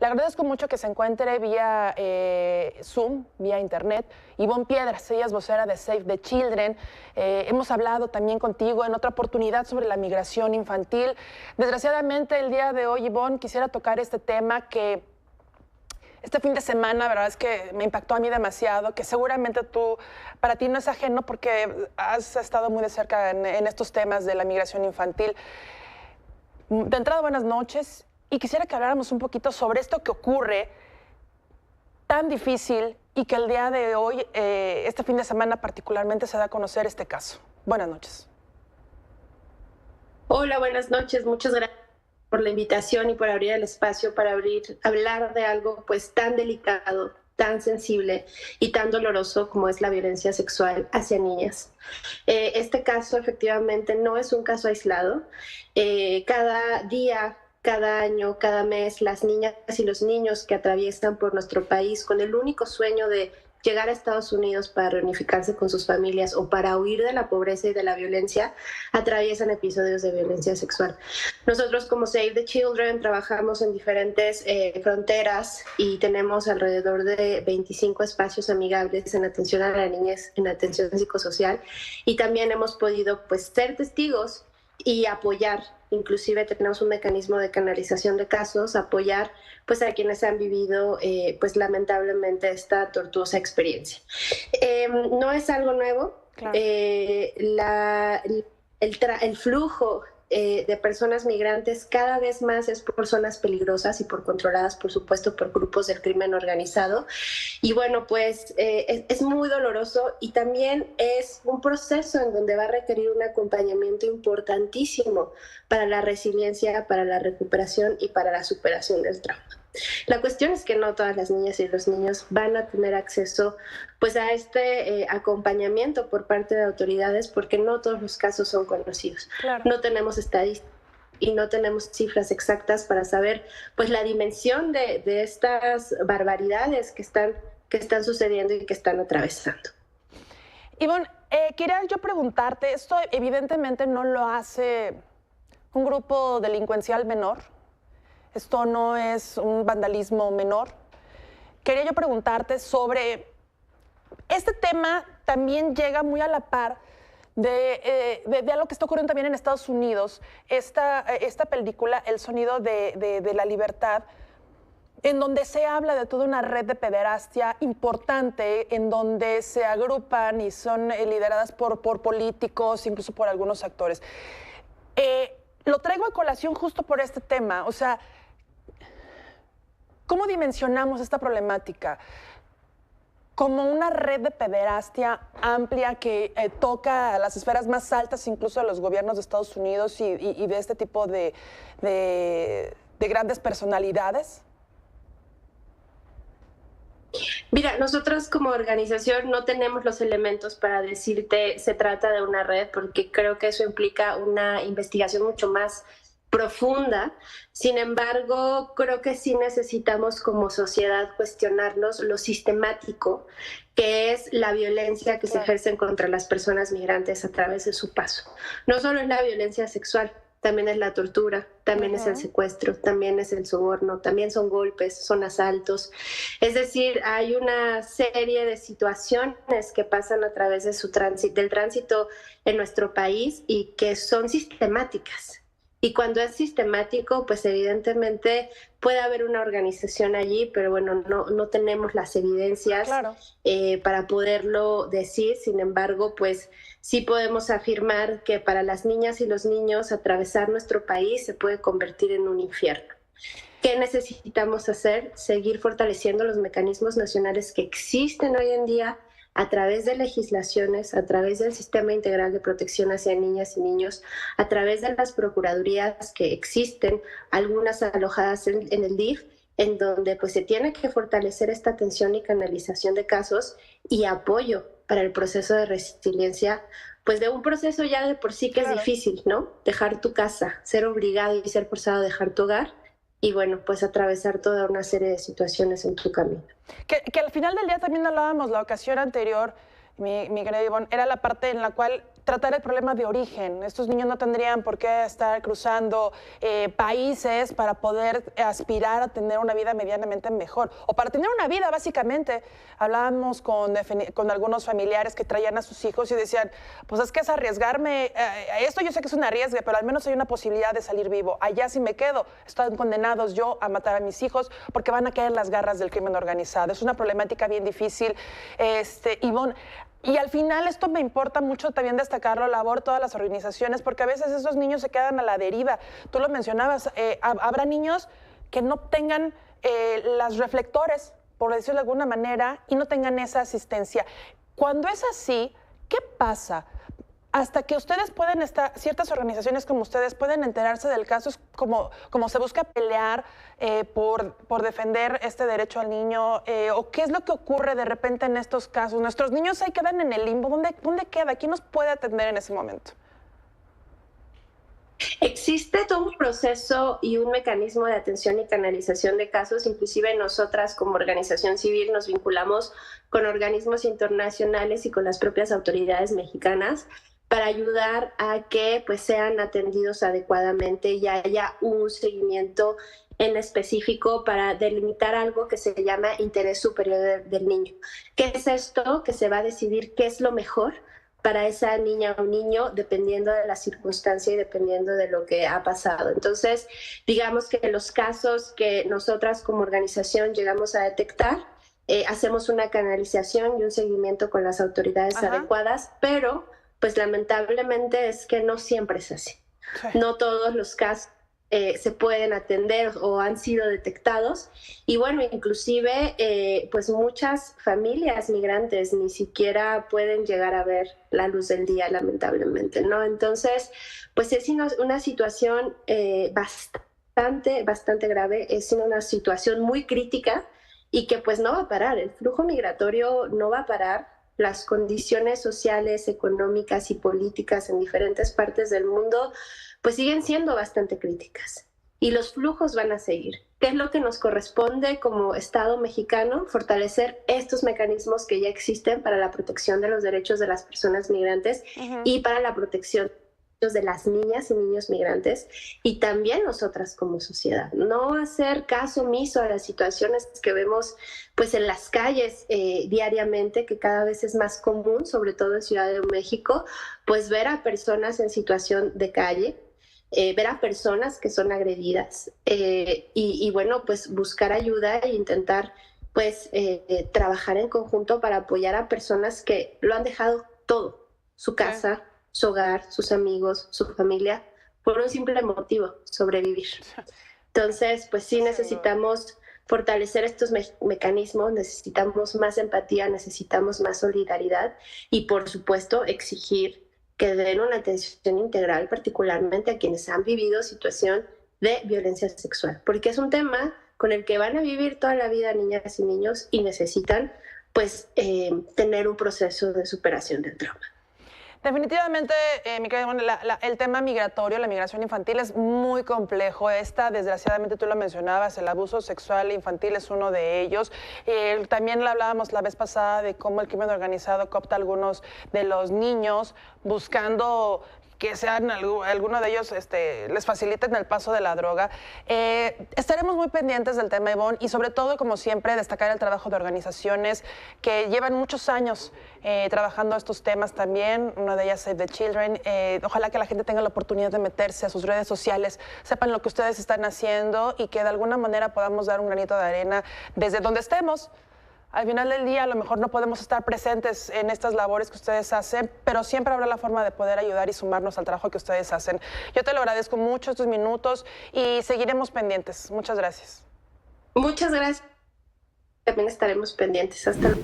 Le agradezco mucho que se encuentre vía Zoom, vía internet. Ivonne Piedras, ella es vocera de Save the Children. Hemos hablado también contigo en otra oportunidad sobre la migración infantil. Desgraciadamente, el día de hoy, Ivonne, quisiera tocar este tema que este fin de semana, la verdad es que me impactó a mí demasiado, que seguramente para ti no es ajeno porque has estado muy de cerca en estos temas de la migración infantil. De entrada, buenas noches, y quisiera que habláramos un poquito sobre esto que ocurre tan difícil y que el día de hoy, este fin de semana particularmente, se da a conocer este caso. Buenas noches. Hola, buenas noches, muchas gracias por la invitación y por abrir el espacio para hablar de algo pues tan delicado, tan sensible y tan doloroso como es la violencia sexual hacia niñas. Este caso efectivamente no es un caso aislado. Cada día, cada año, cada mes, las niñas y los niños que atraviesan por nuestro país con el único sueño de llegar a Estados Unidos para reunificarse con sus familias o para huir de la pobreza y de la violencia, atraviesan episodios de violencia sexual. Nosotros como Save the Children trabajamos en diferentes fronteras y tenemos alrededor de 25 espacios amigables en atención a la niñez, en atención psicosocial, y también hemos podido pues ser testigos y apoyar, inclusive tenemos un mecanismo de canalización de casos, apoyar pues a quienes han vivido pues lamentablemente esta tortuosa experiencia. No es algo nuevo, Claro. El flujo de personas migrantes cada vez más es por zonas peligrosas y por controladas, por supuesto, por grupos del crimen organizado. Y bueno, pues es muy doloroso y también es un proceso en donde va a requerir un acompañamiento importantísimo para la resiliencia, para la recuperación y para la superación del trauma. La cuestión es que no todas las niñas y los niños van a tener acceso pues, a este acompañamiento por parte de autoridades porque no todos los casos son conocidos. Claro. No tenemos estadísticas y no tenemos cifras exactas para saber pues, la dimensión de estas barbaridades que están sucediendo y que están atravesando. Ivonne, quería yo preguntarte, esto evidentemente no lo hace un grupo delincuencial menor. Esto no es un vandalismo menor. Quería yo preguntarte sobre este tema. También llega muy a la par de algo que está ocurriendo también en Estados Unidos. Esta película, El sonido de la libertad, en donde se habla de toda una red de pederastia importante, en donde se agrupan y son lideradas por políticos, incluso por algunos actores. Lo traigo a colación justo por este tema. O sea, ¿cómo dimensionamos esta problemática? Como una red de pederastia amplia que toca a las esferas más altas, incluso de los gobiernos de Estados Unidos y de este tipo de grandes personalidades. Mira, nosotros como organización no tenemos los elementos para decirte se trata de una red, porque creo que eso implica una investigación mucho más profunda. Sin embargo, creo que sí necesitamos como sociedad cuestionarnos lo sistemático que es la violencia que se ejerce contra las personas migrantes a través de su paso. No solo es la violencia sexual, también es la tortura, también es el secuestro, también es el soborno, también son golpes, son asaltos. Es decir, hay una serie de situaciones que pasan a través de del tránsito en nuestro país y que son sistemáticas. Y cuando es sistemático, pues evidentemente puede haber una organización allí, pero bueno, no tenemos las evidencias para poderlo decir. Sin embargo, pues sí podemos afirmar que para las niñas y los niños atravesar nuestro país se puede convertir en un infierno. ¿Qué necesitamos hacer? Seguir fortaleciendo los mecanismos nacionales que existen hoy en día a través de legislaciones, a través del Sistema Integral de Protección hacia Niñas y Niños, a través de las procuradurías que existen, algunas alojadas en el DIF, en donde pues se tiene que fortalecer esta atención y canalización de casos y apoyo para el proceso de resiliencia, pues de un proceso ya de por sí que es difícil, ¿no? Dejar tu casa, ser obligado y ser forzado a dejar tu hogar, y bueno, pues atravesar toda una serie de situaciones en tu camino. Que al final del día también hablábamos la ocasión anterior, mi querida Ivonne, era la parte en la cual tratar el problema de origen. Estos niños no tendrían por qué estar cruzando países para poder aspirar a tener una vida medianamente mejor, o para tener una vida, básicamente. Hablábamos con algunos familiares que traían a sus hijos y decían, pues es que es arriesgarme, esto yo sé que es un arriesgue, pero al menos hay una posibilidad de salir vivo. Allá si me quedo, están condenados yo a matar a mis hijos porque van a caer en las garras del crimen organizado. Es una problemática bien difícil, Ivonne. Y al final esto me importa mucho también destacarlo, la labor de todas las organizaciones, porque a veces esos niños se quedan a la deriva. Tú lo mencionabas, habrá niños que no tengan los reflectores, por decirlo de alguna manera, y no tengan esa asistencia. Cuando es así, ¿qué pasa? Hasta que ustedes pueden estar, ciertas organizaciones como ustedes pueden enterarse del caso, es como se busca pelear por defender este derecho al niño, o qué es lo que ocurre de repente en estos casos. Nuestros niños ahí quedan en el limbo. ¿Dónde queda? ¿Quién nos puede atender en ese momento? Existe todo un proceso y un mecanismo de atención y canalización de casos. Inclusive nosotras como organización civil nos vinculamos con organismos internacionales y con las propias autoridades mexicanas para ayudar a que pues sean atendidos adecuadamente y haya un seguimiento en específico para delimitar algo que se llama interés superior del niño. ¿Qué es esto? Que se va a decidir qué es lo mejor para esa niña o niño dependiendo de la circunstancia y dependiendo de lo que ha pasado. Entonces, digamos que los casos que nosotras como organización llegamos a detectar, hacemos una canalización y un seguimiento con las autoridades adecuadas, pero pues lamentablemente es que no siempre es así. Sí. No todos los casos se pueden atender o han sido detectados. Y bueno, inclusive pues muchas familias migrantes ni siquiera pueden llegar a ver la luz del día, lamentablemente, ¿no? Entonces, pues es una situación bastante grave, es una situación muy crítica y que pues no va a parar. El flujo migratorio no va a parar. Las condiciones sociales, económicas y políticas en diferentes partes del mundo pues siguen siendo bastante críticas y los flujos van a seguir. ¿Qué es lo que nos corresponde como Estado mexicano? Fortalecer estos mecanismos que ya existen para la protección de los derechos de las personas migrantes y para la protección de las niñas y niños migrantes, y también nosotras como sociedad. No hacer caso omiso a las situaciones que vemos pues en las calles diariamente, que cada vez es más común, sobre todo en Ciudad de México, pues ver a personas en situación de calle, ver a personas que son agredidas y bueno, pues buscar ayuda e intentar pues trabajar en conjunto para apoyar a personas que lo han dejado todo, su casa, su hogar, sus amigos, su familia, por un simple motivo, sobrevivir. Entonces, pues sí necesitamos fortalecer estos mecanismos, necesitamos más empatía, necesitamos más solidaridad y, por supuesto, exigir que den una atención integral, particularmente a quienes han vivido situación de violencia sexual, porque es un tema con el que van a vivir toda la vida niñas y niños y necesitan, pues, tener un proceso de superación del trauma. Definitivamente, mi querida, bueno, el tema migratorio, la migración infantil es muy complejo. Desgraciadamente, tú lo mencionabas, el abuso sexual infantil es uno de ellos. También hablábamos la vez pasada de cómo el crimen organizado coopta a algunos de los niños buscando que sean alguno de ellos les faciliten el paso de la droga. Estaremos muy pendientes del tema, Ivonne, y sobre todo, como siempre, destacar el trabajo de organizaciones que llevan muchos años trabajando estos temas también. Una de ellas, Save the Children. Ojalá que la gente tenga la oportunidad de meterse a sus redes sociales, sepan lo que ustedes están haciendo y que de alguna manera podamos dar un granito de arena desde donde estemos. Al final del día, a lo mejor no podemos estar presentes en estas labores que ustedes hacen, pero siempre habrá la forma de poder ayudar y sumarnos al trabajo que ustedes hacen. Yo te lo agradezco mucho estos minutos y seguiremos pendientes. Muchas gracias. Muchas gracias. También estaremos pendientes. Hasta luego.